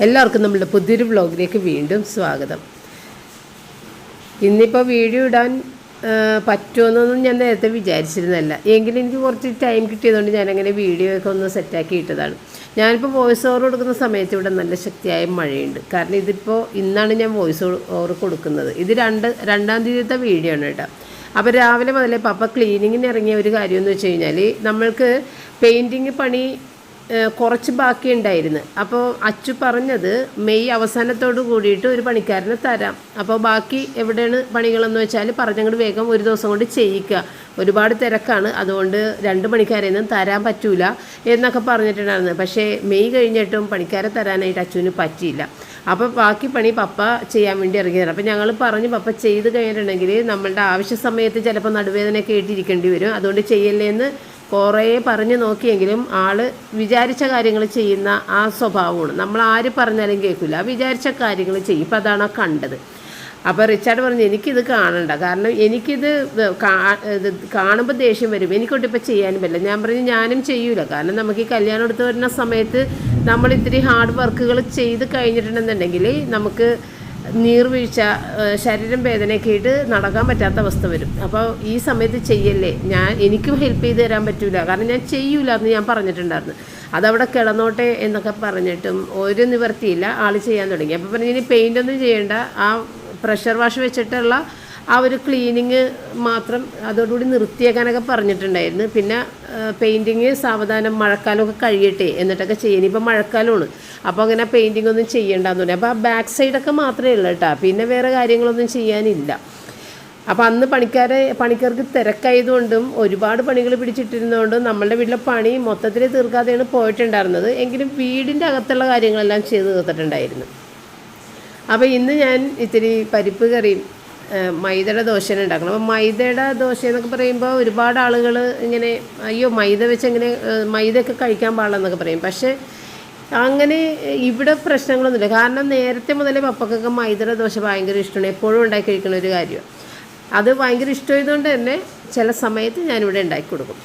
എല്ലാവർക്കും നമ്മുടെ പുതിയൊരു വ്ളോഗിലേക്ക് വീണ്ടും സ്വാഗതം. ഇന്നിപ്പോൾ വീഡിയോ ഇടാൻ പറ്റുമെന്നൊന്നും ഞാൻ നേരത്തെ വിചാരിച്ചിരുന്നല്ല. എങ്കിലും എനിക്ക് കുറച്ച് ടൈം കിട്ടിയതുകൊണ്ട് ഞാനങ്ങനെ വീഡിയോ ഒക്കെ ഒന്ന് സെറ്റാക്കി ഇട്ടതാണ്. ഞാനിപ്പോൾ വോയിസ് ഓവർ കൊടുക്കുന്ന സമയത്ത് ഇവിടെ നല്ല ശക്തിയായ മഴയുണ്ട്. കാരണം ഇന്നാണ് ഞാൻ വോയിസ് ഓവർ കൊടുക്കുന്നത്. ഇത് രണ്ടാം തീയതിയത്തെ വീഡിയോ ആണ് കേട്ടോ. അപ്പോൾ രാവിലെ മുതലേ പപ്പ ക്ലീനിങ്ങിന് ഇറങ്ങിയ ഒരു കാര്യമെന്ന് വെച്ച് കഴിഞ്ഞാൽ, നമ്മൾക്ക് പെയിൻറ്റിങ് പണി കുറച്ച് ബാക്കിയുണ്ടായിരുന്നു. അപ്പോൾ അച്ചു പറഞ്ഞത് മെയ് അവസാനത്തോട് കൂടിയിട്ട് ഒരു പണിക്കാരനെ തരാം, അപ്പോൾ ബാക്കി എവിടെയാണ് പണികളെന്ന് വെച്ചാൽ പറഞ്ഞങ്ങോട്ട് വേഗം ഒരു ദിവസം കൊണ്ട് ചെയ്യിക്കുക, ഒരുപാട് തിരക്കാണ്, അതുകൊണ്ട് 2 പണിക്കാരെയൊന്നും തരാൻ പറ്റൂല എന്നൊക്കെ പറഞ്ഞിട്ടുണ്ടായിരുന്നു. പക്ഷേ മെയ് കഴിഞ്ഞിട്ടും പണിക്കാരെ തരാനായിട്ട് അച്ചുവിന് പറ്റിയില്ല. അപ്പോൾ ബാക്കി പണി പപ്പ ചെയ്യാൻ വേണ്ടി ഇറങ്ങിയതാണ്. അപ്പോൾ ഞങ്ങൾ പറഞ്ഞു, പപ്പ ചെയ്ത് കഴിഞ്ഞിട്ടുണ്ടെങ്കിൽ നമ്മളുടെ ആവശ്യ സമയത്ത് ചിലപ്പോൾ നടുവേദനയൊക്കെ ആയിട്ടിരിക്കേണ്ടി വരും, അതുകൊണ്ട് ചെയ്യല്ലേന്ന് കുറേ പറഞ്ഞ് നോക്കിയെങ്കിലും ആൾ വിചാരിച്ച കാര്യങ്ങൾ ചെയ്യുന്ന ആ സ്വഭാവമാണ്. നമ്മൾ ആര് പറഞ്ഞാലും കേൾക്കില്ല, വിചാരിച്ച കാര്യങ്ങൾ ചെയ്യും. ഇപ്പം അതാണ് കണ്ടത്. അപ്പോൾ റിച്ചാർഡ് പറഞ്ഞു, എനിക്കിത് കാണണ്ട, കാരണം എനിക്കിത് കാണുമ്പോൾ ദേഷ്യം വരും, എനിക്കൊട്ടിപ്പോൾ ചെയ്യാനും പറ്റില്ല. ഞാൻ പറഞ്ഞു, ഞാനും ചെയ്യൂല, കാരണം നമുക്ക് ഈ കല്യാണം എടുത്ത് വരുന്ന സമയത്ത് നമ്മൾ ഇത്തിരി ഹാർഡ് വർക്കുകൾ ചെയ്ത് കഴിഞ്ഞിട്ടുണ്ടെന്നുണ്ടെങ്കിൽ നമുക്ക് നീർവീഴ്ച, ശരീരം വേദനയൊക്കെ ആയിട്ട് നടക്കാൻ പറ്റാത്ത അവസ്ഥ വരും. അപ്പോൾ ഈ സമയത്ത് ചെയ്യല്ലേ, എനിക്കും ഹെൽപ്പ് ചെയ്ത് തരാൻ പറ്റില്ല, കാരണം ഞാൻ ചെയ്യൂല എന്ന് ഞാൻ പറഞ്ഞിട്ടുണ്ടായിരുന്നു. അതവിടെ കിടന്നോട്ടെ എന്നൊക്കെ പറഞ്ഞിട്ടും ഒരു നിവർത്തിയില്ല, ആൾ ചെയ്യാൻ തുടങ്ങി. അപ്പോൾ പറഞ്ഞു, ഇനി പെയിൻ്റൊന്നും ചെയ്യേണ്ട, ആ പ്രഷർ വാഷ് വെച്ചിട്ടുള്ള ആ ഒരു ക്ലീനിങ് മാത്രം അതോടുകൂടി നിർത്തിയേക്കാനൊക്കെ പറഞ്ഞിട്ടുണ്ടായിരുന്നു. പിന്നെ പെയിൻറ്റിങ് സാവധാനം മഴക്കാലമൊക്കെ കഴിയട്ടെ എന്നിട്ടൊക്കെ ചെയ്യാൻ. ഇപ്പം മഴക്കാലമാണ്, അപ്പോൾ അങ്ങനെ പെയിൻറ്റിങ് ഒന്നും ചെയ്യേണ്ടെന്ന് പറഞ്ഞു. അപ്പോൾ ആ ബാക്ക് സൈഡൊക്കെ മാത്രമേ ഉള്ളൂ കേട്ടോ, പിന്നെ വേറെ കാര്യങ്ങളൊന്നും ചെയ്യാനില്ല. അപ്പോൾ അന്ന് പണിക്കാർക്ക് തിരക്കായതുകൊണ്ടും ഒരുപാട് പണികൾ പിടിച്ചിട്ടിരുന്നതുകൊണ്ടും നമ്മളുടെ വീട്ടിലെ പണി മൊത്തത്തിൽ തീർക്കാതെയാണ് പോയിട്ടുണ്ടായിരുന്നത്. എങ്കിലും വീടിൻ്റെ അകത്തുള്ള കാര്യങ്ങളെല്ലാം ചെയ്ത് തീർത്തിട്ടുണ്ടായിരുന്നു. അപ്പോൾ ഇന്ന് ഞാൻ ഇത്തിരി പരിപ്പ് കറിയും മൈദയുടെ ദോശ ഉണ്ടാക്കണം. അപ്പോൾ മൈദയുടെ ദോശ എന്നൊക്കെ പറയുമ്പോൾ ഒരുപാട് ആളുകൾ ഇങ്ങനെ, അയ്യോ മൈദ വെച്ച് എങ്ങനെ മൈദയൊക്കെ കഴിക്കാൻ പാടില്ലെന്നൊക്കെ പറയും. പക്ഷേ അങ്ങനെ ഇവിടെ പ്രശ്നങ്ങളൊന്നുമില്ല, കാരണം നേരത്തെ മുതലേ പപ്പക്കൊക്കെ മൈദയുടെ ദോശ ഭയങ്കര ഇഷ്ടമാണ്, എപ്പോഴും ഉണ്ടാക്കി കഴിക്കുന്ന ഒരു കാര്യമാണ്. അത് ഭയങ്കര ഇഷ്ടമായതുകൊണ്ട് തന്നെ ചില സമയത്ത് ഞാനിവിടെ ഉണ്ടാക്കി കൊടുക്കും.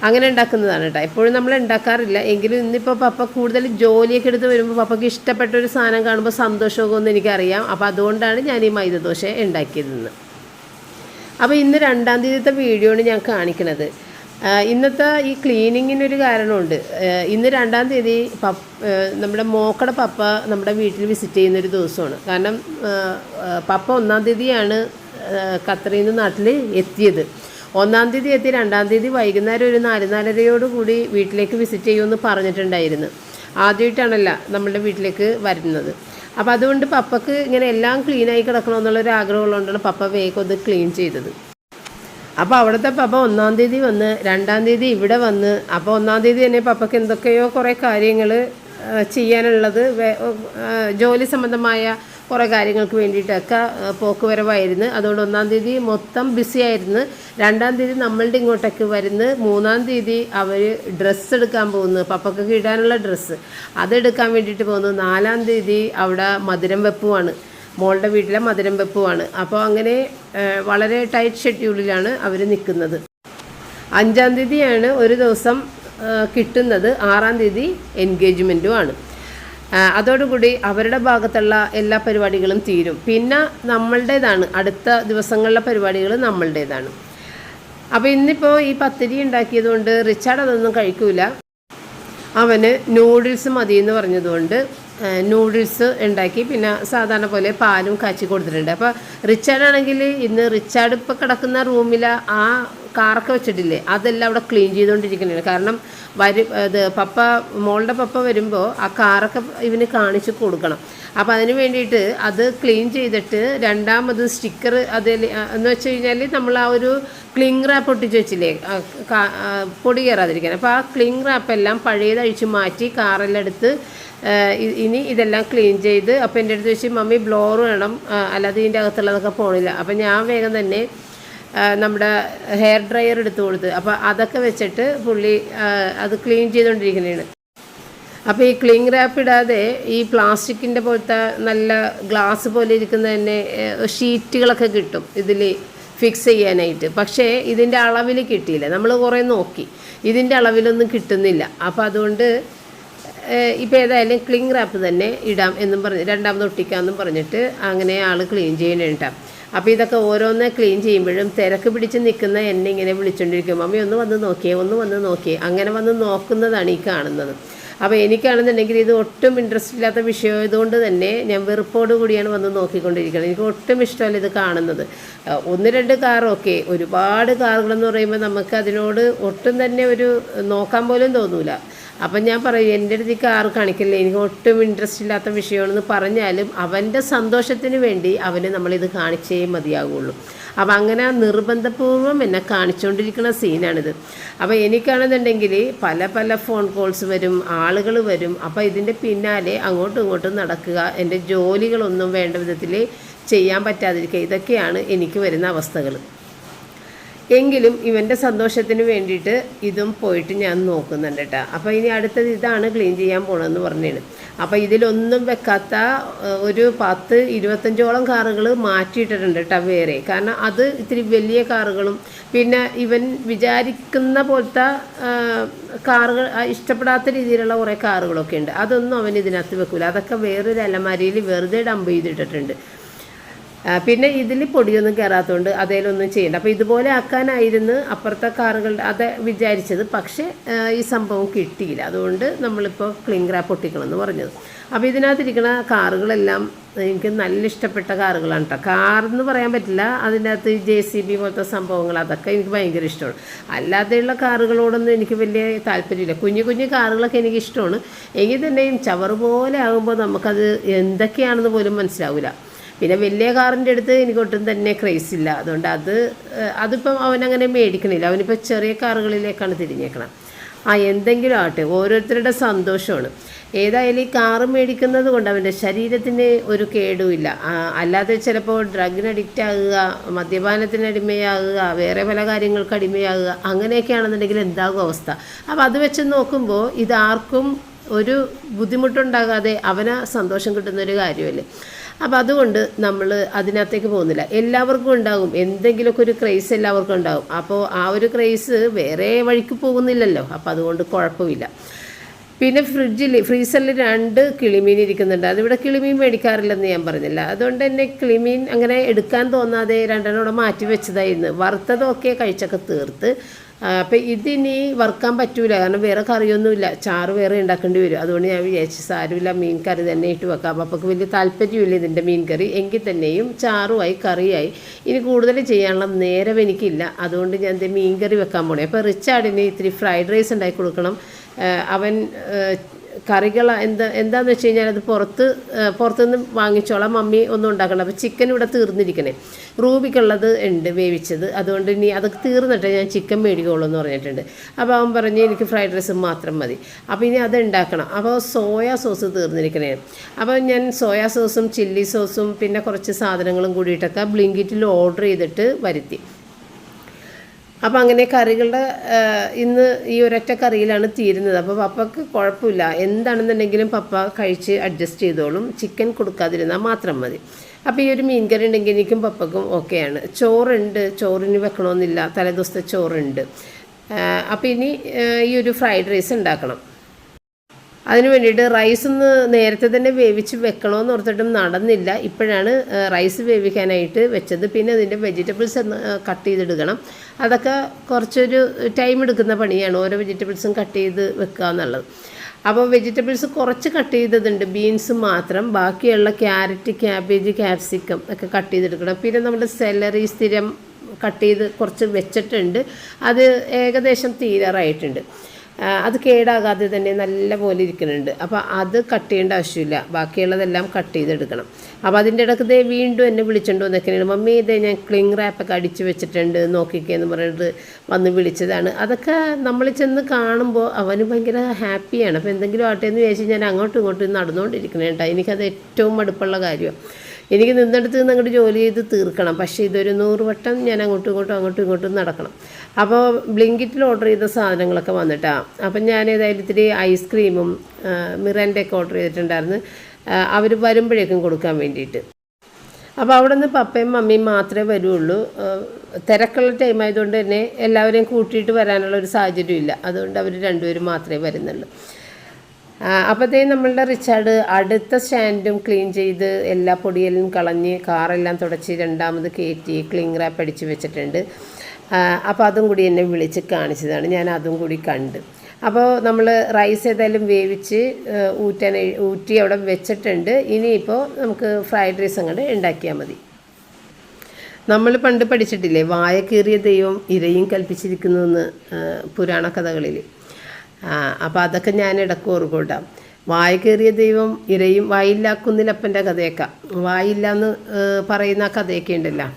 അങ്ങനെ ഉണ്ടാക്കുന്നതാണ് കേട്ടോ, എപ്പോഴും നമ്മൾ ഉണ്ടാക്കാറില്ല. എങ്കിലും ഇന്നിപ്പോൾ പപ്പ കൂടുതൽ ജോലിയൊക്കെ എടുത്ത് വരുമ്പോൾ പപ്പയ്ക്ക് ഇഷ്ടപ്പെട്ട ഒരു സാധനം കാണുമ്പോൾ സന്തോഷമൊക്കെ ഒന്ന് എനിക്കറിയാം. അപ്പോൾ അതുകൊണ്ടാണ് ഞാൻ ഈ മൈദദോശ ഉണ്ടാക്കിയതെന്ന്. അപ്പോൾ ഇന്ന് 2-ാം തീയതിത്തെ വീഡിയോ ആണ് ഞാൻ കാണിക്കുന്നത്. ഇന്നത്തെ ഈ ക്ലീനിങ്ങിനൊരു കാരണമുണ്ട്. ഇന്ന് 2-ാം തീയതി നമ്മുടെ മോക്കടെ പപ്പ നമ്മുടെ വീട്ടിൽ വിസിറ്റ് ചെയ്യുന്നൊരു ദിവസമാണ്. കാരണം പപ്പ 1-ാം തീയതിയാണ് ഖത്തറിൽ നിന്ന് നാട്ടിൽ എത്തിയത്. 1-ാം തീയതി എത്തി, 2-ാം തീയതി വൈകുന്നേരം ഒരു 4-4:30 കൂടി വീട്ടിലേക്ക് വിസിറ്റ് ചെയ്യുമെന്ന് പറഞ്ഞിട്ടുണ്ടായിരുന്നു. ആദ്യമായിട്ടാണല്ല നമ്മളുടെ വീട്ടിലേക്ക് വരുന്നത്. അപ്പോൾ അതുകൊണ്ട് പപ്പക്ക് ഇങ്ങനെ എല്ലാം ക്ലീനായി കിടക്കണമെന്നുള്ളൊരു ആഗ്രഹമുള്ളതുകൊണ്ടാണ് പപ്പ വേഗം ഒന്ന് ക്ലീൻ ചെയ്തത്. അപ്പോൾ അവിടുത്തെ പപ്പ 1-ാം തീയതി വന്ന് 2-ാം തീയതി ഇവിടെ വന്ന്, അപ്പോൾ 1-ാം തീയതി തന്നെ പപ്പയ്ക്ക് എന്തൊക്കെയോ കുറേ കാര്യങ്ങൾ ചെയ്യാനുള്ളത്, ജോലി സംബന്ധമായ കുറേ കാര്യങ്ങൾക്ക് വേണ്ടിയിട്ടൊക്കെ പോക്ക് വരവായിരുന്നു. അതുകൊണ്ട് 1-ാം തീയതി മൊത്തം ബിസി ആയിരുന്നു. 2-ാം തീയതി നമ്മളുടെ ഇങ്ങോട്ടേക്ക് വരുന്നു. 3-ാം തീയതി അവർ ഡ്രസ്സ് എടുക്കാൻ പോകുന്നു, പപ്പക്കൊക്കെ ഇടാനുള്ള ഡ്രസ്സ് അതെടുക്കാൻ വേണ്ടിയിട്ട് പോകുന്നു. 4-ാം തീയതി അവിടെ മധുരം വെപ്പുമാണ്, മോളുടെ വീട്ടിലെ മധുരം വെപ്പുമാണ്. അപ്പോൾ അങ്ങനെ വളരെ ടൈറ്റ് ഷെഡ്യൂളിലാണ് അവർ നിൽക്കുന്നത്. 5-ാം തീയതിയാണ് ഒരു ദിവസം കിട്ടുന്നത്, 6-ാം തീയതി എൻഗേജ്മെൻറ്റുമാണ്. അതോടുകൂടി അവരുടെ ഭാഗത്തുള്ള എല്ലാ പരിപാടികളും തീരും. പിന്നെ നമ്മളുടേതാണ്, അടുത്ത ദിവസങ്ങളിലെ പരിപാടികൾ നമ്മളുടേതാണ്. അപ്പോൾ ഇന്നിപ്പോൾ ഈ പത്തിരി ഉണ്ടാക്കിയതുകൊണ്ട് റിച്ചാർഡ് അതൊന്നും കഴിക്കൂല, അവന് നൂഡിൽസ് മതി എന്ന് പറഞ്ഞതുകൊണ്ട് നൂഡിൽസ് ഉണ്ടാക്കി, പിന്നെ സാധാരണ പോലെ പാലും കാച്ചി കൊടുത്തിട്ടുണ്ട്. അപ്പോൾ റിച്ചാർഡാണെങ്കിൽ ഇന്ന് റിച്ചാർഡ് ഇപ്പോൾ കിടക്കുന്ന റൂമിൽ ആ കാറൊക്കെ വെച്ചിട്ടില്ലേ, അതെല്ലാം അവിടെ ക്ലീൻ ചെയ്തുകൊണ്ടിരിക്കുന്നതാണ്. കാരണം മോളുടെ പപ്പ വരുമ്പോൾ ആ കാറൊക്കെ ഇവന് കാണിച്ച് കൊടുക്കണം. അപ്പോൾ അതിന് വേണ്ടിയിട്ട് അത് ക്ലീൻ ചെയ്തിട്ട് രണ്ടാമത് സ്റ്റിക്കർ അതിൽ എന്ന് വെച്ച് കഴിഞ്ഞാൽ നമ്മൾ ആ ഒരു ക്ലിങ് റാപ്പ് ഒട്ടിച്ച് വെച്ചില്ലേ പൊടി കയറാതിരിക്കാൻ. അപ്പോൾ ആ ക്ലിങ് റാപ്പെല്ലാം പഴയതഴിച്ച് മാറ്റി കാറെല്ലാം എടുത്ത് ഇനി ഇതെല്ലാം ക്ലീൻ ചെയ്ത്, അപ്പോൾ എൻ്റെ അടുത്ത് വെച്ച് മമ്മി ബ്ലോർ വേണം, അല്ലാതെ ഇതിൻ്റെ അകത്തുള്ളതൊക്കെ പോണില്ല. അപ്പോൾ ഞാൻ വേഗം തന്നെ നമ്മുടെ ഹെയർ ഡ്രയർ എടുത്തു കൊടുത്ത്, അപ്പോൾ അതൊക്കെ വെച്ചിട്ട് പുള്ളി അത് ക്ലീൻ ചെയ്തുകൊണ്ടിരിക്കുന്നതാണ്. അപ്പോൾ ഈ ക്ലിങ് റാപ്പ് ഇടാതെ ഈ പ്ലാസ്റ്റിക്കിൻ്റെ പോലത്തെ നല്ല ഗ്ലാസ് പോലെ ഇരിക്കുന്ന തന്നെ ഷീറ്റുകളൊക്കെ കിട്ടും ഇതിൽ ഫിക്സ് ചെയ്യാനായിട്ട്. പക്ഷേ ഇതിൻ്റെ അളവിൽ കിട്ടിയില്ല, നമ്മൾ കുറേ നോക്കി, ഇതിൻ്റെ അളവിലൊന്നും കിട്ടുന്നില്ല. അപ്പോൾ അതുകൊണ്ട് ഇപ്പോൾ ഏതായാലും ക്ലിങ് റാപ്പ് തന്നെ ഇടാം എന്നും പറഞ്ഞ് രണ്ടാമത് ഒട്ടിക്കാമെന്നും പറഞ്ഞിട്ട് അങ്ങനെ ആൾ ക്ലീൻ ചെയ്യണേട്ടാണ്. അപ്പോൾ ഇതൊക്കെ ഓരോന്ന് ക്ലീൻ ചെയ്യുമ്പോഴും തിരക്ക് പിടിച്ച് നിൽക്കുന്ന എന്നെ ഇങ്ങനെ വിളിച്ചുകൊണ്ടിരിക്കും, മമ്മി ഒന്ന് വന്ന് നോക്കിയേ അങ്ങനെ വന്ന് നോക്കുന്നതാണ് ഈ കാണുന്നത്. അപ്പോൾ എനിക്കാണെന്നുണ്ടെങ്കിൽ ഇത് ഒട്ടും ഇൻട്രസ്റ്റ് ഇല്ലാത്ത വിഷയമായതുകൊണ്ട് തന്നെ ഞാൻ വെറുപ്പോട് കൂടിയാണ് വന്ന് നോക്കിക്കൊണ്ടിരിക്കുന്നത്. എനിക്ക് ഒട്ടും ഇഷ്ടമല്ല ഇത് കാണുന്നത്. 1-2 കാറൊക്കെ, ഒരുപാട് കാറുകളെന്ന് പറയുമ്പോൾ നമുക്ക് അതിനോട് ഒട്ടും തന്നെ ഒരു നോക്കാൻ പോലും തോന്നൂല. അപ്പം ഞാൻ പറയും, എൻ്റെ അടുത്ത് ഈ കാറ് കാണിക്കില്ലേ, എനിക്ക് ഒട്ടും ഇൻട്രസ്റ്റ് ഇല്ലാത്ത വിഷയമാണെന്ന് പറഞ്ഞാലും അവൻ്റെ സന്തോഷത്തിന് വേണ്ടി അവന് നമ്മളിത് കാണിച്ചേ മതിയാകുള്ളൂ. അപ്പം അങ്ങനെ നിർബന്ധപൂർവ്വം എന്നെ കാണിച്ചുകൊണ്ടിരിക്കുന്ന സീനാണിത്. അപ്പോൾ എനിക്കാണെന്നുണ്ടെങ്കിൽ പല ഫോൺ കോൾസ് വരും, ആളുകൾ വരും. അപ്പോൾ ഇതിൻ്റെ പിന്നാലെ അങ്ങോട്ടും ഇങ്ങോട്ടും നടക്കുക, എൻ്റെ ജോലികളൊന്നും വേണ്ട വിധത്തിൽ ചെയ്യാൻ പറ്റാതിരിക്കുക, ഇതൊക്കെയാണ് എനിക്ക് വരുന്ന അവസ്ഥകൾ. എങ്കിലും ഇവൻ്റെ സന്തോഷത്തിന് വേണ്ടിയിട്ട് ഇതും പോയിട്ട് ഞാൻ നോക്കുന്നുണ്ട് കേട്ടോ. അപ്പോൾ ഇനി അടുത്തത് ഇതാണ് ക്ലീൻ ചെയ്യാൻ പോകണമെന്ന് പറഞ്ഞാണ്. അപ്പോൾ ഇതിലൊന്നും വെക്കാത്ത ഒരു 10-25ഓളം കാറുകൾ മാറ്റിയിട്ടിട്ടുണ്ട് കേട്ടോ വേറെ. കാരണം അത് ഇത്തിരി വലിയ കാറുകളും പിന്നെ ഇവൻ വിചാരിക്കുന്ന പോലത്തെ കാറുകൾ, ഇഷ്ടപ്പെടാത്ത രീതിയിലുള്ള കുറേ കാറുകളൊക്കെ ഉണ്ട്. അതൊന്നും അവൻ ഇതിനകത്ത് വെക്കില്ല. അതൊക്കെ വേറൊരു അലമാരിയിൽ വെറുതെ ഡംപ് ചെയ്തിട്ടിട്ടുണ്ട്. പിന്നെ ഇതിൽ പൊടിയൊന്നും കയറാത്തതുകൊണ്ട് അതേലൊന്നും ചെയ്യണ്ട. അപ്പോൾ ഇതുപോലെ ആക്കാനായിരുന്നു അപ്പുറത്തെ കാറുകളുടെ അത് വിചാരിച്ചത്. പക്ഷേ ഈ സംഭവം കിട്ടിയില്ല. അതുകൊണ്ട് നമ്മളിപ്പോൾ ക്ലിങ് റാപ്പ് ഒട്ടിക്കണമെന്ന് പറഞ്ഞത്. അപ്പോൾ ഇതിനകത്തിരിക്കുന്ന കാറുകളെല്ലാം എനിക്ക് നല്ല ഇഷ്ടപ്പെട്ട കാറുകളാണ് കേട്ടോ. കാറെന്ന് പറയാൻ പറ്റില്ല, അതിനകത്ത് JCB പോലത്തെ സംഭവങ്ങൾ അതൊക്കെ എനിക്ക് ഭയങ്കര ഇഷ്ടമാണ്. അല്ലാതെയുള്ള കാറുകളോടൊന്നും എനിക്ക് വലിയ താല്പര്യമില്ല. കുഞ്ഞു കാറുകളൊക്കെ എനിക്ക് ഇഷ്ടമാണ്. എങ്കിൽ തന്നെയും ചവറ് പോലെ ആകുമ്പോൾ നമുക്കത് എന്തൊക്കെയാണെന്ന് പോലും മനസ്സിലാവില്ല. പിന്നെ വലിയ കാറിൻ്റെ അടുത്ത് എനിക്കൊട്ടും തന്നെ ക്രേസ് ഇല്ല. അതുകൊണ്ട് അതിപ്പം അവനങ്ങനെ മേടിക്കണില്ല. അവനിപ്പോൾ ചെറിയ കാറുകളിലേക്കാണ് തിരിഞ്ഞേക്കണം. എന്തെങ്കിലും ആട്ടെ, ഓരോരുത്തരുടെ സന്തോഷമാണ്. ഏതായാലും ഈ കാറ് മേടിക്കുന്നത് കൊണ്ട് അവൻ്റെ ശരീരത്തിന് ഒരു കേടുമില്ല. അല്ലാതെ ചിലപ്പോൾ ഡ്രഗിന് അഡിക്റ്റ് ആകുക, മദ്യപാനത്തിന് അടിമയാകുക, വേറെ പല കാര്യങ്ങൾക്ക് അടിമയാകുക, അങ്ങനെയൊക്കെയാണെന്നുണ്ടെങ്കിൽ എന്താകും അവസ്ഥ. അപ്പോൾ അത് വെച്ച് നോക്കുമ്പോൾ ഇതാർക്കും ഒരു ബുദ്ധിമുട്ടുണ്ടാകാതെ അവന് സന്തോഷം കിട്ടുന്നൊരു കാര്യമല്ലേ. അപ്പോൾ അതുകൊണ്ട് നമ്മൾ അതിനകത്തേക്ക് പോകുന്നില്ല. എല്ലാവർക്കും ഉണ്ടാകും എന്തെങ്കിലുമൊക്കെ ഒരു ക്രേസ്, എല്ലാവർക്കും ഉണ്ടാകും. അപ്പോൾ ആ ഒരു ക്രേസ് വേറെ വഴിക്ക് പോകുന്നില്ലല്ലോ. അപ്പോൾ അതുകൊണ്ട് കുഴപ്പമില്ല. പിന്നെ ഫ്രീസറിൽ 2 കിളിമീൻ ഇരിക്കുന്നുണ്ട്. അതിവിടെ കിളിമീൻ മേടിക്കാറില്ലെന്ന് ഞാൻ പറഞ്ഞില്ല. അതുകൊണ്ട് തന്നെ കിളിമീൻ അങ്ങനെ എടുക്കാൻ തോന്നാതെ 2 മാറ്റി വെച്ചതായിരുന്നു. വറുത്തതൊക്കെ കഴിച്ചൊക്കെ തീർത്ത്. അപ്പം ഇതിനി വറുക്കാൻ പറ്റൂല, കാരണം വേറെ കറിയൊന്നുമില്ല, ചാറ് വേറെ ഉണ്ടാക്കേണ്ടി വരും. അതുകൊണ്ട് ഞാൻ വിചാരിച്ചു സാരമില്ല, മീൻ കറി തന്നെ ഇട്ട് വെക്കാം. അപ്പൊക്ക് വലിയ താല്പര്യമില്ല ഇതിൻ്റെ മീൻ കറി. എങ്കിൽ തന്നെയും ചാറുമായി കറിയായി. ഇനി കൂടുതൽ ചെയ്യാനുള്ള നേരം എനിക്കില്ല. അതുകൊണ്ട് ഞാൻ മീൻ കറി വെക്കാൻ പോണേ. അപ്പോൾ റിച്ചാർഡിന് ഇത്തിരി ഫ്രൈഡ് റൈസ് ഉണ്ടാക്കി കൊടുക്കണം. അവൻ കറികൾ എന്താണെന്ന് വെച്ച് കഴിഞ്ഞാൽ അത് പുറത്തുനിന്ന് വാങ്ങിച്ചോളാം, മമ്മി ഒന്നും ഉണ്ടാക്കണം. അപ്പോൾ ചിക്കൻ ഇവിടെ തീർന്നിരിക്കണേ, റൂബിക്കുള്ളത് ഉണ്ട് വേവിച്ചത്. അതുകൊണ്ട് ഇനി അതൊക്കെ തീർന്നിട്ട് ഞാൻ ചിക്കൻ മേടിക്കുള്ളൂ എന്ന് പറഞ്ഞിട്ടുണ്ട്. അപ്പോൾ അവൻ പറഞ്ഞ് എനിക്ക് ഫ്രൈഡ് റൈസ് മാത്രം മതി. അപ്പോൾ ഇനി അത് ഉണ്ടാക്കണം. അപ്പോൾ സോയാ സോസ് തീർന്നിരിക്കണേ. അപ്പോൾ ഞാൻ സോയാ സോസും ചില്ലി സോസും പിന്നെ കുറച്ച് സാധനങ്ങളും കൂടിയിട്ടൊക്കെ ബ്ലിങ്കിറ്റിൽ ഓർഡർ ചെയ്തിട്ട് വരുത്തി. അപ്പോൾ അങ്ങനെ കറികളുടെ ഇന്ന് ഈ ഒരൊറ്റ കറിയിലാണ് തീരുന്നത്. അപ്പോൾ പപ്പക്ക് കുഴപ്പമില്ല, എന്താണെന്നുണ്ടെങ്കിലും പപ്പ കഴിച്ച് അഡ്ജസ്റ്റ് ചെയ്തോളും. ചിക്കൻ കൊടുക്കാതിരുന്നാൽ മാത്രം മതി. അപ്പോൾ ഈ ഒരു മീൻ കറി ഉണ്ടെങ്കിൽ എനിക്കും പപ്പക്കും ഓക്കെയാണ്. ചോറുണ്ട്, ചോറിന് വെക്കണമെന്നില്ല, തലേദിവസത്തെ ചോറുണ്ട്. അപ്പോൾ ഇനി ഈ ഒരു ഫ്രൈഡ് റൈസ് ഉണ്ടാക്കണം. അതിന് വേണ്ടിയിട്ട് റൈസൊന്ന് നേരത്തെ തന്നെ വേവിച്ച് വെക്കണമെന്ന് ഓർത്തിട്ടും നടന്നില്ല. ഇപ്പോഴാണ് റൈസ് വേവിക്കാനായിട്ട് വെച്ചത്. പിന്നെ അതിൻ്റെ വെജിറ്റബിൾസ് കട്ട് ചെയ്തെടുക്കണം. അതൊക്കെ കുറച്ചൊരു ടൈം എടുക്കുന്ന പണിയാണ്, ഓരോ വെജിറ്റബിൾസും കട്ട് ചെയ്ത് വെക്കുക എന്നുള്ളത്. അപ്പോൾ വെജിറ്റബിൾസ് കുറച്ച് കട്ട് ചെയ്തതുണ്ട്, ബീൻസ് മാത്രം. ബാക്കിയുള്ള ക്യാരറ്റ്, ക്യാബേജ്, ക്യാപ്സിക്കം ഒക്കെ കട്ട് ചെയ്തെടുക്കണം. പിന്നെ നമ്മുടെ സെലറി സ്ഥിരം കട്ട് ചെയ്ത് കുറച്ച് വെച്ചിട്ടുണ്ട്, അത് ഏകദേശം തീരാറായിട്ടുണ്ട്. അത് കേടാകാതെ തന്നെ നല്ല പോലെ ഇരിക്കുന്നുണ്ട്. അപ്പോൾ അത് കട്ട് ചെയ്യേണ്ട ആവശ്യമില്ല, ബാക്കിയുള്ളതെല്ലാം കട്ട് ചെയ്തെടുക്കണം. അപ്പോൾ അതിൻ്റെ ഇടയ്ക്ക് വീണ്ടും എന്നെ വിളിച്ചുകൊണ്ട് വന്നൊക്കെയാണ്, മമ്മി ഇതേ ഞാൻ ക്ലിങ് റാപ്പൊക്കെ അടിച്ച് വെച്ചിട്ടുണ്ട് നോക്കിക്കേന്ന് പറഞ്ഞിട്ട് വന്ന് വിളിച്ചതാണ്. അതൊക്കെ നമ്മൾ ചെന്ന് കാണുമ്പോൾ അവന് ഭയങ്കര ഹാപ്പിയാണ്. അപ്പോൾ എന്തെങ്കിലും ആട്ടെ എന്ന് വിചാരിച്ച് ഞാൻ അങ്ങോട്ടും ഇങ്ങോട്ടും നടന്നുകൊണ്ടിരിക്കണേ കേട്ടോ. എനിക്കത് ഏറ്റവും മടുപ്പുള്ള കാര്യമാണ്. എനിക്ക് നിന്നെടുത്ത് നിന്ന് അങ്ങോട്ട് ജോലി ചെയ്ത് തീർക്കണം. പക്ഷേ ഇതൊരു 100 വട്ടം ഞാൻ അങ്ങോട്ടും ഇങ്ങോട്ടും നടക്കണം. അപ്പോൾ ബ്ലിങ്കിറ്റിൽ ഓർഡർ ചെയ്ത സാധനങ്ങളൊക്കെ വന്നിട്ടാണ്. അപ്പം ഞാൻ ഏതായാലും ഇത്തിരി ഐസ്ക്രീമും മിറാൻഡയൊക്കെ ഓർഡർ ചെയ്തിട്ടുണ്ടായിരുന്നു, അവർ വരുമ്പോഴേക്കും കൊടുക്കാൻ വേണ്ടിയിട്ട്. അപ്പോൾ അവിടെ നിന്ന് പപ്പയും മമ്മിയും മാത്രമേ വരുള്ളൂ. തിരക്കുള്ള ടൈം ആയതുകൊണ്ട് തന്നെ എല്ലാവരെയും കൂട്ടിയിട്ട് വരാനുള്ള ഒരു സാഹചര്യമില്ല. അതുകൊണ്ട് അവർ 2 പേരും മാത്രമേ വരുന്നുള്ളൂ. അപ്പോഴത്തേ നമ്മളുടെ റിച്ചാർഡ് അടുത്ത സ്റ്റാൻഡും ക്ലീൻ ചെയ്ത് എല്ലാ പൊടിയെല്ലാം കളഞ്ഞ് കാറെല്ലാം തുടച്ച് രണ്ടാമത് കയറ്റി ക്ലീൻ റാപ്പ് അടിച്ച് വെച്ചിട്ടുണ്ട്. അപ്പോൾ അതും കൂടി എന്നെ വിളിച്ച് കാണിച്ചതാണ്. ഞാൻ അതും കൂടി കണ്ട്. അപ്പോൾ നമ്മൾ റൈസ് ഏതായാലും വേവിച്ച് ഊറ്റി അവിടെ വെച്ചിട്ടുണ്ട്. ഇനിയിപ്പോൾ നമുക്ക് ഫ്രൈഡ് റൈസ് അങ്ങോട്ട് ഉണ്ടാക്കിയാൽ മതി. നമ്മൾ പണ്ട് പഠിച്ചിട്ടില്ലേ, വായ കീറിയ ദൈവം ഇരയും കൽപ്പിച്ചിരിക്കുന്നതെന്ന് പുരാണ കഥകളിൽ. അപ്പോൾ അതൊക്കെ ഞാൻ ഇടയ്ക്ക് ഓർക്കൂട്ടാം. വായ കയറിയ ദൈവം ഇരയും വായില്ലാക്കുന്നിലപ്പൻ്റെ കഥയൊക്കെ വായില്ല എന്ന് പറയുന്ന കഥയൊക്കെ ഉണ്ടല്ലോ,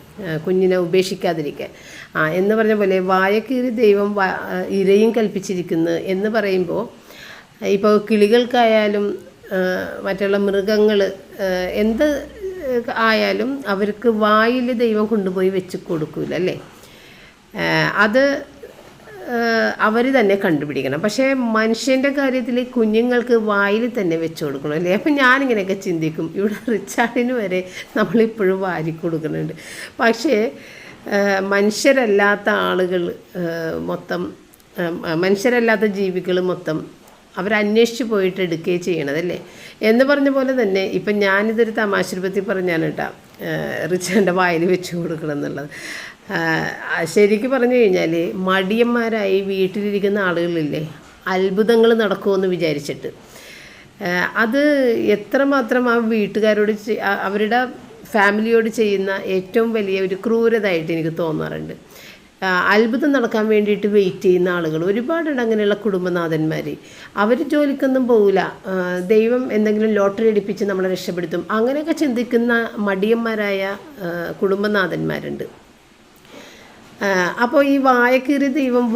കുഞ്ഞിനെ ഉപേക്ഷിക്കാതിരിക്കാൻ. എന്ന് പറഞ്ഞ പോലെ വായ കീറിയ ദൈവം ഇരയും കൽപ്പിച്ചിരിക്കുന്നു എന്ന് പറയുമ്പോൾ ഇപ്പോൾ കിളികൾക്കായാലും മറ്റുള്ള മൃഗങ്ങൾ എന്ത് ആയാലും അവർക്ക് വായിൽ ദൈവം കൊണ്ടുപോയി വെച്ച് കൊടുക്കില്ല അല്ലേ. അത് അവർ തന്നെ കണ്ടുപിടിക്കണം. പക്ഷേ മനുഷ്യൻ്റെ കാര്യത്തിൽ കുഞ്ഞുങ്ങൾക്ക് വായിൽ തന്നെ വെച്ച് കൊടുക്കണം അല്ലേ. അപ്പം ഞാനിങ്ങനെയൊക്കെ ചിന്തിക്കും, ഇവിടെ റിച്ചാർഡിന് വരെ നമ്മളിപ്പോഴും വാരി കൊടുക്കുന്നുണ്ട്. പക്ഷേ മനുഷ്യരല്ലാത്ത ആളുകൾ മൊത്തം, മനുഷ്യരല്ലാത്ത ജീവികൾ മൊത്തം അവരന്വേഷിച്ച് പോയിട്ട് എടുക്കുകയും ചെയ്യണതല്ലേ. എന്ന് പറഞ്ഞ പോലെ തന്നെ ഇപ്പം ഞാനിതൊരു തമാശ രൂപത്തിൽ പറഞ്ഞാണ് കേട്ടോ, റിച്ചാർഡിൻ്റെ വായിൽ വെച്ച് കൊടുക്കണം എന്നുള്ളത്. ശരിക്കും പറഞ്ഞു കഴിഞ്ഞാൽ മടിയന്മാരായി വീട്ടിലിരിക്കുന്ന ആളുകളില്ലേ, അത്ഭുതങ്ങൾ നടക്കുമെന്ന് വിചാരിച്ചിട്ട് അത് എത്രമാത്രം ആ വീട്ടുകാരോട് അവരുടെ ഫാമിലിയോട് ചെയ്യുന്ന ഏറ്റവും വലിയ ഒരു ക്രൂരതയായിട്ട് എനിക്ക് തോന്നാറുണ്ട്. അത്ഭുതം നടക്കാൻ വേണ്ടിയിട്ട് വെയിറ്റ് ചെയ്യുന്ന ആളുകൾ ഒരുപാടുണ്ട്. അങ്ങനെയുള്ള കുടുംബനാഥന്മാർ, അവർ ജോലിക്കൊന്നും പോകില്ല, ദൈവം എന്തെങ്കിലും ലോട്ടറി അടിപ്പിച്ച് നമ്മളെ രക്ഷപ്പെടുത്തും, അങ്ങനെയൊക്കെ ചിന്തിക്കുന്ന മടിയന്മാരായ കുടുംബനാഥന്മാരുണ്ട്. അപ്പോൾ ഈ വായക്കീറിയ ദൈവം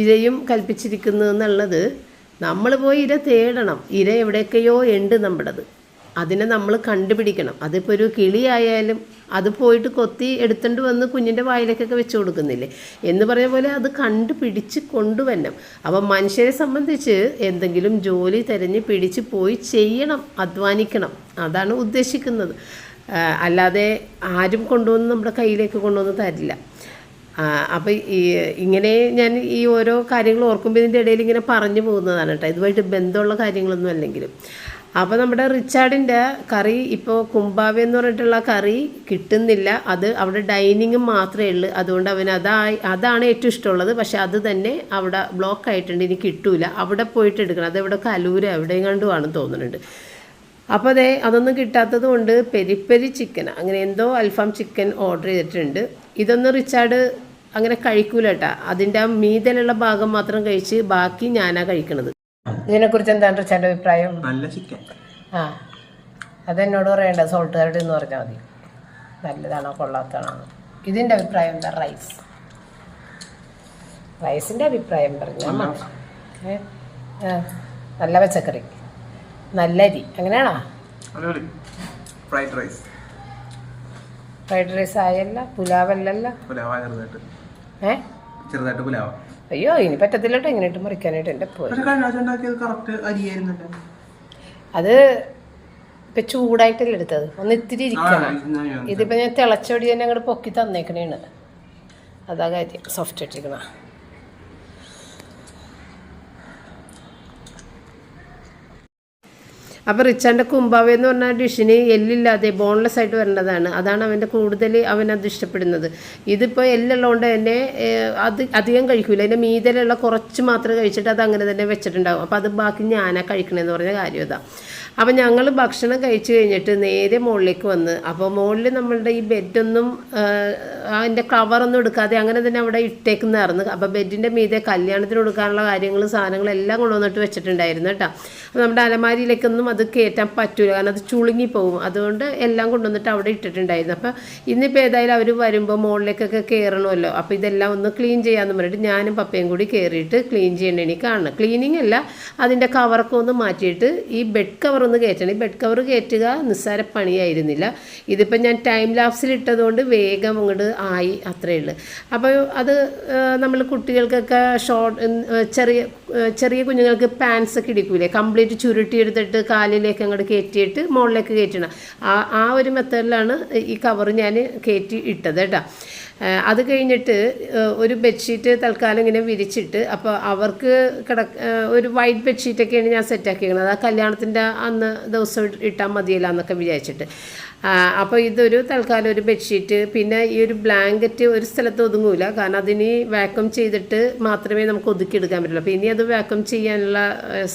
ഇരയും കൽപ്പിച്ചിരിക്കുന്നു എന്നുള്ളത് നമ്മൾ പോയി ഇര തേടണം. ഇര എവിടെയൊക്കെയോ ഉണ്ട് നമ്മുടേത്, അതിനെ നമ്മൾ കണ്ടുപിടിക്കണം. അതിപ്പോൾ ഒരു കിളിയായാലും അത് പോയിട്ട് കൊത്തി എടുത്തുകൊണ്ട് വന്ന് കുഞ്ഞിൻ്റെ വായിലേക്കൊക്കെ വെച്ച് കൊടുക്കുന്നില്ലേ എന്ന് പറഞ്ഞ പോലെ അത് കണ്ടുപിടിച്ച് കൊണ്ടുവരണം. അപ്പം മനുഷ്യരെ സംബന്ധിച്ച് എന്തെങ്കിലും ജോലി തിരഞ്ഞ് പിടിച്ച് പോയി ചെയ്യണം, അധ്വാനിക്കണം, അതാണ് ഉദ്ദേശിക്കുന്നത്. അല്ലാതെ ആരും കൊണ്ടുവന്ന് നമ്മുടെ കയ്യിലേക്ക് കൊണ്ടുവന്ന് തരില്ല. അപ്പോൾ ഇങ്ങനെ ഞാൻ ഈ ഓരോ കാര്യങ്ങൾ ഓർക്കുമ്പോൾ ഇതിൻ്റെ ഇടയിൽ ഇങ്ങനെ പറഞ്ഞു പോകുന്നതാണ് കേട്ടോ, ഇതുമായിട്ട് ബന്ധമുള്ള കാര്യങ്ങളൊന്നും അല്ലെങ്കിലും. അപ്പോൾ നമ്മുടെ റിച്ചാർഡിൻ്റെ കറി ഇപ്പോൾ കുംബാവ എന്ന് പറഞ്ഞിട്ടുള്ള കറി കിട്ടുന്നില്ല. അത് അവിടെ ഡൈനിങ് മാത്രമേ ഉള്ളൂ. അതുകൊണ്ട് അവന് അതാണ് ഏറ്റവും ഇഷ്ടമുള്ളത്. പക്ഷെ അത് തന്നെ അവിടെ ബ്ലോക്ക് ആയിട്ടുണ്ട്, ഇനി കിട്ടൂല. അവിടെ പോയിട്ട് എടുക്കണം. അതെവിടെ കലൂര എവിടെയും കണ്ടുവാണെന്ന് തോന്നുന്നുണ്ട്. അപ്പോൾ അതൊന്നും കിട്ടാത്തത് കൊണ്ട് പെരി ചിക്കൻ അങ്ങനെ എന്തോ അൽഫാം ചിക്കൻ ഓർഡർ ചെയ്തിട്ടുണ്ട്. ഇതൊന്നും റിച്ചാർഡ് അങ്ങനെ കഴിക്കൂല കേട്ടോ. അതിൻ്റെ ആ മീതലുള്ള ഭാഗം മാത്രം കഴിച്ച് ബാക്കി ഞാനാ കഴിക്കണത്. ഇതിനെക്കുറിച്ച് എന്താണ് റിച്ചാർഡ് അഭിപ്രായം? നല്ല ചിക്കൻ. അതെന്നോട് പറയണ്ട, സോൾട്ടുകാരുടെ എന്ന് പറഞ്ഞാൽ മതി, നല്ലതാണോ കൊള്ളാത്തതാണോ. ഇതിൻ്റെ അഭിപ്രായം എന്താ? റൈസിൻ്റെ അഭിപ്രായം പറഞ്ഞാൽ നല്ല പച്ചക്കറി, നല്ല അരി, അങ്ങനെയാണോ? ഫ്രൈഡ് റൈസ് ആയല്ല, പുലാവല്ലല്ല. ചെറുതായിട്ട് പുലാവ. അയ്യോ ഇനി പറ്റത്തില്ലോട്ടോ എങ്ങനെയായിട്ട് മുറിക്കാനായിട്ട്. എൻ്റെ അത് ഇപ്പൊ ചൂടായിട്ടല്ലേ എടുത്തത്, ഒന്ന് ഇത്തിരി ഇരിക്കണം. ഇതിപ്പോ ഞാൻ തിളച്ചൊടി തന്നെ അങ്ങോട്ട് പൊക്കി തന്നേക്കണേണ്, അതാ കാര്യം. സോഫ്റ്റ് ഇട്ടിരിക്കണ. അപ്പോൾ റിച്ചാർഡിൻ്റെ കുംബാവ എന്ന് പറഞ്ഞ ഡിഷിന് എല്ലില്ലാതെ ബോൺലെസ് ആയിട്ട് വരേണ്ടതാണ്. അതാണ് അവൻ്റെ കൂടുതൽ അവനത് ഇഷ്ടപ്പെടുന്നത്. ഇതിപ്പോൾ എല്ലുള്ളതുകൊണ്ട് തന്നെ അത് അധികം കഴിക്കില്ല. അതിൻ്റെ മീതലുള്ള കുറച്ച് മാത്രമേ കഴിച്ചിട്ട് അത് അങ്ങനെ തന്നെ വെച്ചിട്ടുണ്ടാകും. അപ്പോൾ അത് ബാക്കി ഞാനാ കഴിക്കണമെന്ന് പറഞ്ഞ കാര്യം ഇതാ. അപ്പം ഞങ്ങൾ ഭക്ഷണം കഴിച്ച് കഴിഞ്ഞിട്ട് നേരെ മുകളിലേക്ക് വന്ന്, അപ്പോൾ മുകളിൽ നമ്മളുടെ ഈ ബെഡൊന്നും അതിൻ്റെ കവറൊന്നും എടുക്കാതെ അങ്ങനെ തന്നെ അവിടെ ഇട്ടേക്കുന്നതായിരുന്നു. അപ്പോൾ ബെഡിൻ്റെ മീതെ കല്യാണത്തിന് കൊടുക്കാനുള്ള കാര്യങ്ങളും സാധനങ്ങളെല്ലാം കൊണ്ടുവന്നിട്ട് വെച്ചിട്ടുണ്ടായിരുന്നു കേട്ടോ. അപ്പോൾ നമ്മുടെ അലമാരിയിലേക്കൊന്നും അത് കയറ്റാൻ പറ്റില്ല, കാരണം അത് ചുളുങ്ങിപ്പോവും. അതുകൊണ്ട് എല്ലാം കൊണ്ടുവന്നിട്ട് അവിടെ ഇട്ടിട്ടുണ്ടായിരുന്നു. അപ്പോൾ ഇന്നിപ്പോൾ ഏതായാലും അവർ വരുമ്പോൾ മുകളിലേക്കൊക്കെ കയറണമല്ലോ. അപ്പോൾ ഇതെല്ലാം ഒന്ന് ക്ലീൻ ചെയ്യാമെന്ന് പറഞ്ഞിട്ട് ഞാനും പപ്പയും കൂടി കയറിയിട്ട് ക്ലീൻ ചെയ്യേണ്ട എനിക്ക് കാണണം. ക്ലീനിങ് അല്ല, അതിൻ്റെ കവറൊക്കെ ഒന്ന് മാറ്റിയിട്ട് ഈ ബെഡ് കവർ ഒന്ന് കയറ്റണം. ഈ ബെഡ് കവർ കയറ്റുക നിസ്സാര പണിയായിരുന്നില്ല. ഇതിപ്പോൾ ഞാൻ ടൈം ലാപ്സിൽ ഇട്ടതുകൊണ്ട് വേഗം അങ്ങോട്ട് ആയി, അത്രയേ ഉള്ളൂ. അപ്പോൾ അത് നമ്മൾ കുട്ടികൾക്കൊക്കെ ചെറിയ കുഞ്ഞുങ്ങൾക്ക് പാൻസൊക്കെ ഇടിക്കൂലേ, കംപ്ലീറ്റ് ചുരുട്ടിയെടുത്തിട്ട് കാലിലേക്ക് അങ്ങോട്ട് കയറ്റിയിട്ട് മുകളിലേക്ക് കയറ്റണം. ആ ഒരു മെത്തേഡിലാണ് ഈ കവർ ഞാൻ കയറ്റി ഇട്ടത് കേട്ടോ. അത് കഴിഞ്ഞിട്ട് ഒരു ബെഡ്ഷീറ്റ് തൽക്കാലം ഇങ്ങനെ വിരിച്ചിട്ട്, അപ്പോൾ അവർക്ക് ഒരു വൈറ്റ് ബെഡ്ഷീറ്റൊക്കെയാണ് ഞാൻ സെറ്റാക്കിയിരിക്കുന്നത്. ആ കല്യാണത്തിൻ്റെ അന്ന് ദിവസം ഇട്ടാൽ മതിയല്ല എന്നൊക്കെ വിചാരിച്ചിട്ട്. അപ്പോൾ ഇതൊരു തൽക്കാലം ഒരു ബെഡ്ഷീറ്റ്, പിന്നെ ഈ ഒരു ബ്ലാങ്കറ്റ് ഒരു സ്ഥലത്ത് ഒതുങ്ങൂല, കാരണം അതിന് വാക്വം ചെയ്തിട്ട് മാത്രമേ നമുക്ക് ഒതുക്കിയെടുക്കാൻ പറ്റുള്ളൂ. അപ്പോൾ ഇനി അത് വാക്വം ചെയ്യാനുള്ള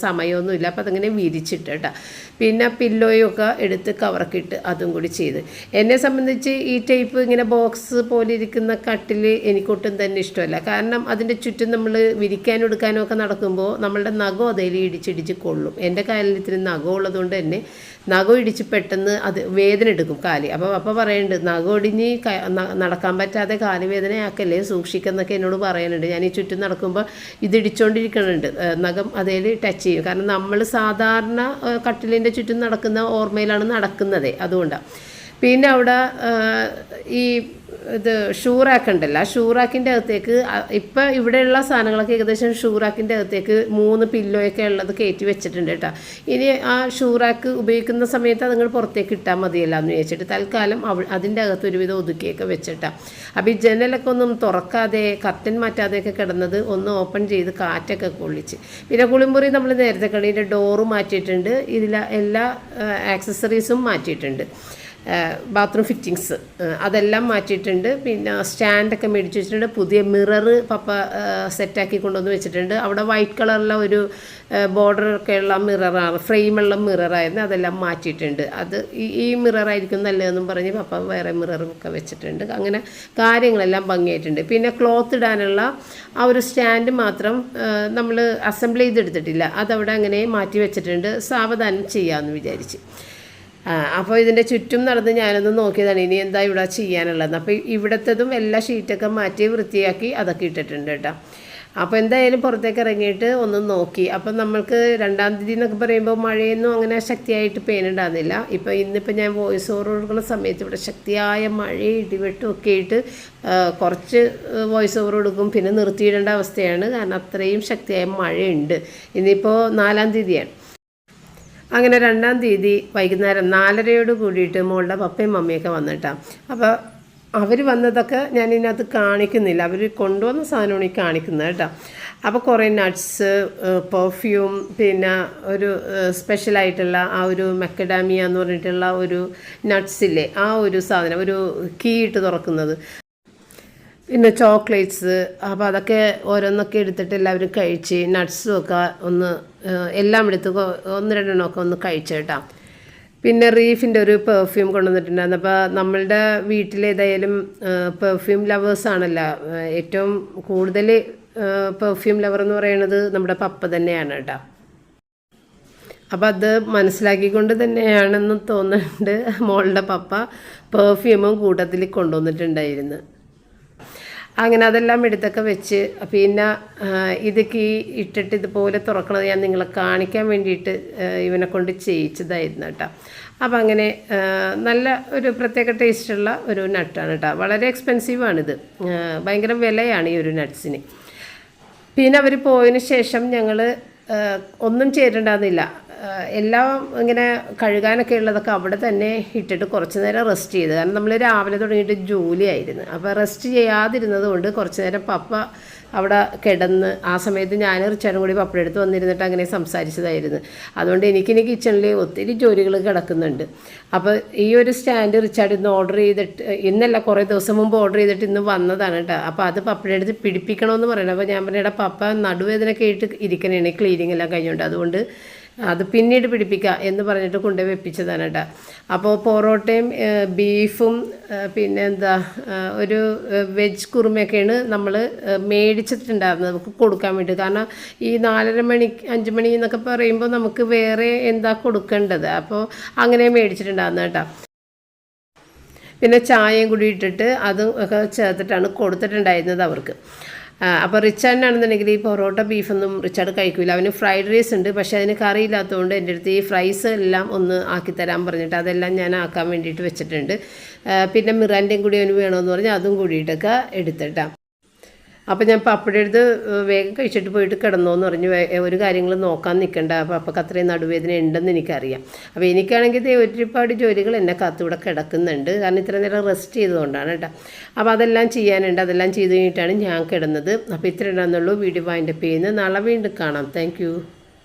സമയമൊന്നുമില്ല. അപ്പോൾ അതങ്ങനെ വിരിച്ചിട്ട് കേട്ടോ. പിന്നെ പില്ലോയൊക്കെ എടുത്ത് കവറൊക്കെ ഇട്ട് അതും കൂടി ചെയ്ത്. എന്നെ സംബന്ധിച്ച് ഈ ടൈപ്പ് ഇങ്ങനെ ബോക്സ് പോലെ ഇരിക്കുന്ന കട്ടിൽ എനിക്കൊട്ടും തന്നെ ഇഷ്ടമല്ല. കാരണം അതിൻ്റെ ചുറ്റും നമ്മൾ വിരിക്കാനും എടുക്കാനും ഒക്കെ നടക്കുമ്പോൾ നമ്മളുടെ നഖം അതിൽ ഇടിച്ചിടിച്ച് കൊള്ളും. എൻ്റെ കാലിൽ ഇത്തിരി നഖം ഉള്ളതുകൊണ്ട് തന്നെ നഖം ഇടിച്ച് പെട്ടെന്ന് അത് വേദന എടുക്കും കാല്. അപ്പോൾ പറയുന്നുണ്ട് നഖം ഒടിഞ്ഞ് നടക്കാൻ പറ്റാതെ കാല് വേദനയാക്കല്ലേ, സൂക്ഷിക്കുന്നൊക്കെ എന്നോട് പറയാനുണ്ട്. ഞാൻ ഈ ചുറ്റും നടക്കുമ്പോൾ ഇത് ഇടിച്ചുകൊണ്ടിരിക്കുന്നുണ്ട്, നഖം അതേൽ ടച്ച് ചെയ്യും. കാരണം നമ്മൾ സാധാരണ കട്ടിലിൻ്റെ ചുറ്റും നടക്കുന്ന ഓർമ്മയിലാണ് നടക്കുന്നത്, അതുകൊണ്ടാണ്. പിന്നെ അവിടെ ഈ ഇത് ഷൂറാക്ക് ഉണ്ടല്ലോ, ആ ഷൂറാക്കിൻ്റെ അകത്തേക്ക് ഇപ്പം ഇവിടെയുള്ള സാധനങ്ങളൊക്കെ ഏകദേശം ഷൂറാക്കിൻ്റെ അകത്തേക്ക് 3 പില്ലോയൊക്കെ ഉള്ളത് കയറ്റി വെച്ചിട്ടുണ്ട് കേട്ടോ. ഇനി ആ ഷൂറാക്ക് ഉപയോഗിക്കുന്ന സമയത്ത് അതുങ്ങൾ പുറത്തേക്ക് ഇട്ടാൽ മതിയല്ല എന്ന് വിചാരിച്ചിട്ട് തൽക്കാലം അതിൻ്റെ അകത്ത് ഒരുവിധം ഒതുക്കിയൊക്കെ വെച്ചിട്ടാണ്. അപ്പോൾ ഈ ജനലൊക്കെ ഒന്നും തുറക്കാതെ കർട്ടൻ മാറ്റാതെയൊക്കെ കിടന്നത് ഒന്ന് ഓപ്പൺ ചെയ്ത് കാറ്റൊക്കെ കൊള്ളിച്ച്. പിന്നെ കുളിമുറി നമ്മൾ നേരത്തെ കടീൻ്റെ ഡോറ് മാറ്റിയിട്ടുണ്ട്, ഇതിലെ എല്ലാ ആക്സസറീസും മാറ്റിയിട്ടുണ്ട്, ബാത്റൂം ഫിറ്റിങ്സ് അതെല്ലാം മാറ്റിയിട്ടുണ്ട്. പിന്നെ സ്റ്റാൻഡൊക്കെ മേടിച്ച് വെച്ചിട്ടുണ്ട്. പുതിയ മിററ് പപ്പ സെറ്റാക്കി കൊണ്ടുവന്ന് വെച്ചിട്ടുണ്ട്. അവിടെ വൈറ്റ് കളറുള്ള ഒരു ബോർഡറൊക്കെ ഉള്ള മിററാണ്, ഫ്രെയിമുള്ള മിററായിരുന്നു, അതെല്ലാം മാറ്റിയിട്ടുണ്ട്. അത് ഈ മിററായിരിക്കും നല്ലതെന്നും പറഞ്ഞ് പപ്പ വേറെ മിററൊക്കെ വെച്ചിട്ടുണ്ട്. അങ്ങനെ കാര്യങ്ങളെല്ലാം ഭംഗിയായിട്ടുണ്ട്. പിന്നെ ക്ലോത്ത് ഇടാനുള്ള ആ ഒരു സ്റ്റാൻഡ് മാത്രം നമ്മൾ അസംബിൾ ചെയ്തെടുത്തിട്ടില്ല, അതവിടെ അങ്ങനെ മാറ്റി വെച്ചിട്ടുണ്ട്. സാവധാനം ചെയ്യാമെന്ന് വിചാരിച്ച്. അപ്പോൾ ഇതിൻ്റെ ചുറ്റും നടന്ന് ഞാനൊന്ന് നോക്കിയതാണ് ഇനി എന്താ ഇവിടെ ചെയ്യാനുള്ളത്. അപ്പോൾ ഇവിടത്തേതും എല്ലാ ഷീറ്റൊക്കെ മാറ്റി വൃത്തിയാക്കി അതൊക്കെ ഇട്ടിട്ടുണ്ട് കേട്ടോ. അപ്പോൾ എന്തായാലും പുറത്തേക്ക് ഇറങ്ങിയിട്ട് ഒന്ന് നോക്കി. അപ്പം നമ്മൾക്ക് 2-ാം തീയതി എന്നൊക്കെ പറയുമ്പോൾ മഴയൊന്നും അങ്ങനെ ശക്തിയായിട്ട് പെയ്യുന്നുണ്ടാകുന്നില്ല. ഇപ്പോൾ ഇന്നിപ്പോൾ ഞാൻ വോയിസ് ഓവർ കൊടുക്കുന്ന സമയത്ത് ഇവിടെ ശക്തിയായ മഴയും ഇടിവെട്ടും ഒക്കെ ആയിട്ട് കുറച്ച് വോയിസ് ഓവർ കൊടുക്കും, പിന്നെ നിർത്തിയിടേണ്ട അവസ്ഥയാണ്. കാരണം അത്രയും ശക്തിയായ മഴയുണ്ട്. ഇന്നിപ്പോൾ 4-ാം തീയതിയാണ്. അങ്ങനെ 2-ാം തീയതി വൈകുന്നേരം 4:30 കൂടിയിട്ട് മോളുടെ പപ്പയും മമ്മിയൊക്കെ വന്നിട്ടാണ്. അപ്പോൾ അവർ വന്നതൊക്കെ ഞാൻ ഇതിനകത്ത് കാണിക്കുന്നില്ല, അവർ കൊണ്ടുവന്ന സാധനമാണ് ഈ കാണിക്കുന്നത് കേട്ടോ. അപ്പോൾ കുറേ നട്ട്സ്, പെർഫ്യൂം, പിന്നെ ഒരു സ്പെഷ്യലായിട്ടുള്ള ആ ഒരു മെക്കഡാമിയ എന്ന് പറഞ്ഞിട്ടുള്ള ഒരു നട്ട്സില്ലേ, ആ ഒരു സാധനം, ഒരു കീ ഇട്ട് തുറക്കുന്നത്, പിന്നെ ചോക്ലേറ്റ്സ്. അപ്പോൾ അതൊക്കെ ഓരോന്നൊക്കെ എടുത്തിട്ട് എല്ലാവരും കഴിച്ച്, നട്ട്സും ഒക്കെ ഒന്ന് എല്ലാം എടുത്ത് 1-2 എണ്ണമൊക്കെ ഒന്ന് കഴിച്ചു കേട്ടോ. പിന്നെ റീഫിൻ്റെ ഒരു പെർഫ്യൂം കൊണ്ടുവന്നിട്ടുണ്ടായിരുന്നു. അപ്പോൾ നമ്മളുടെ വീട്ടിലേതായാലും പെർഫ്യൂം ലവേഴ്സാണല്ലോ, ഏറ്റവും കൂടുതൽ പെർഫ്യൂം ലവർ എന്ന് പറയുന്നത് നമ്മുടെ പപ്പ തന്നെയാണ് കേട്ടോ. അപ്പോൾ അത് മനസ്സിലാക്കിക്കൊണ്ട് തന്നെയാണെന്ന് തോന്നുന്നുണ്ട് മോളുടെ പപ്പ പെർഫ്യൂമും കൂട്ടത്തിൽ കൊണ്ടുവന്നിട്ടുണ്ടായിരുന്നു. അങ്ങനെ അതെല്ലാം എടുത്തൊക്കെ വെച്ച്, പിന്നെ ഇതൊക്കെ ഇട്ടിട്ട് ഇതുപോലെ തുറക്കണത് ഞാൻ നിങ്ങളെ കാണിക്കാൻ വേണ്ടിയിട്ട് ഇവനെ കൊണ്ട് ചെയ്യിച്ചതായിരുന്നു കേട്ടോ. അപ്പം അങ്ങനെ നല്ല ഒരു പ്രത്യേക ടേസ്റ്റുള്ള ഒരു നട്ടാണ് കേട്ടോ. വളരെ എക്സ്പെൻസീവാണിത്, ഭയങ്കര വിലയാണ് ഈ ഒരു നട്ട്സിന്. പിന്നെ അവർ പോയതിന് ശേഷം ഞങ്ങൾ ഒന്നും ചെയ്തിട്ടുണ്ടാകുന്നില്ല, എല്ലാം ഇങ്ങനെ കഴുകാനൊക്കെ ഉള്ളതൊക്കെ അവിടെ തന്നെ ഇട്ടിട്ട് കുറച്ച് നേരം റെസ്റ്റ് ചെയ്ത്. കാരണം നമ്മൾ രാവിലെ തുടങ്ങിയിട്ട് ജോലിയായിരുന്നു. അപ്പോൾ റെസ്റ്റ് ചെയ്യാതിരുന്നത് കൊണ്ട് കുറച്ച് നേരം പപ്പ അവിടെ കിടന്ന്, ആ സമയത്ത് ഞാൻ റിച്ചാർഡും കൂടി പപ്പയുടെ അടുത്ത് വന്നിരുന്നിട്ട് അങ്ങനെ സംസാരിച്ചതായിരുന്നു. അതുകൊണ്ട് എനിക്കിനി കിച്ചണിൽ ഒത്തിരി ജോലികൾ കിടക്കുന്നുണ്ട്. അപ്പോൾ ഈ ഒരു സ്റ്റാൻഡ് റിച്ചാർഡ് ഇന്ന് ഓർഡർ ചെയ്തിട്ട്, ഇന്നല്ല കുറേ ദിവസം മുമ്പ് ഓർഡർ ചെയ്തിട്ട് ഇന്ന് വന്നതാണ് കേട്ടോ. അപ്പോൾ അത് പപ്പയുടെ അടുത്ത് പിടിപ്പിക്കണമെന്ന് പറയണം. അപ്പോൾ ഞാൻ പറഞ്ഞ പപ്പ നടുവേദനയൊക്കെ ആയിട്ട് ഇരിക്കണേണ്, ക്ലീനിങ് എല്ലാം കഴിഞ്ഞുകൊണ്ട്, അതുകൊണ്ട് അത് പിന്നീട് പിടിപ്പിക്കുക എന്ന് പറഞ്ഞിട്ട് കൊണ്ടുപോയി വെപ്പിച്ചതാണ് കേട്ടോ. അപ്പോൾ പൊറോട്ടയും ബീഫും പിന്നെ എന്താ ഒരു വെജ് കുറുമയൊക്കെയാണ് നമ്മൾ മേടിച്ചിട്ടുണ്ടായിരുന്നത് നമുക്ക് കൊടുക്കാൻ വേണ്ടി. കാരണം ഈ 4:30 മണി 5 മണി എന്നൊക്കെ പറയുമ്പോൾ നമുക്ക് വേറെ എന്താ കൊടുക്കേണ്ടത്, അപ്പോൾ അങ്ങനെ മേടിച്ചിട്ടുണ്ടായിരുന്നു കേട്ടോ. പിന്നെ ചായയും കൂടി ഇട്ടിട്ട് അതും ഒക്കെ ചേർത്തിട്ടാണ് കൊടുത്തിട്ടുണ്ടായിരുന്നത് അവർക്ക്. അപ്പോൾ റിച്ചാർഡിനാണെന്നുണ്ടെങ്കിൽ ഈ പൊറോട്ട ബീഫൊന്നും റിച്ചാർഡ് കഴിക്കില്ല, അവന് ഫ്രൈഡ് റൈസ് ഉണ്ട്, പക്ഷേ അതിന് കറിയില്ലാത്തതുകൊണ്ട് എൻ്റെ അടുത്ത് ഈ ഫ്രൈസ് എല്ലാം ഒന്ന് ആക്കിത്തരാൻ പറഞ്ഞിട്ട് അതെല്ലാം ഞാൻ ആക്കാൻ വേണ്ടിയിട്ട് വെച്ചിട്ടുണ്ട്. പിന്നെ മിറാൻ്റെയും കൂടി അവന് വേണമെന്ന് പറഞ്ഞാൽ അതും കൂടിയിട്ടൊക്കെ എടുത്തിട്ടാണ്. അപ്പോൾ ഞാൻ പപ്പയുടെ അടുത്ത് വേഗം കഴിച്ചിട്ട് പോയിട്ട് കിടന്നോന്ന് പറഞ്ഞു, ഒരു കാര്യങ്ങൾ നോക്കാൻ നിൽക്കണ്ട, അപ്പോൾ അപ്പൊക്ക് അത്രയും നടുവേദന ഉണ്ടെന്ന് എനിക്കറിയാം. അപ്പോൾ എനിക്കാണെങ്കിൽ ഒരുപാട് ജോലികൾ എന്നെ കാത്തൂടെ കിടക്കുന്നുണ്ട്, കാരണം ഇത്ര നേരം റെസ്റ്റ് ചെയ്തതുകൊണ്ടാണ് കേട്ടോ. അപ്പോൾ അതെല്ലാം ചെയ്യാനുണ്ട്, അതെല്ലാം ചെയ്ത് കഴിഞ്ഞിട്ടാണ് ഞാൻ കിടന്നത്. അപ്പോൾ ഇത്ര ഇടാന്നുള്ളൂ. വീഡിയോ വൈൻഡപ്പ് ചെയ്യുന്നത്. നാളെ വീണ്ടും കാണാം. താങ്ക്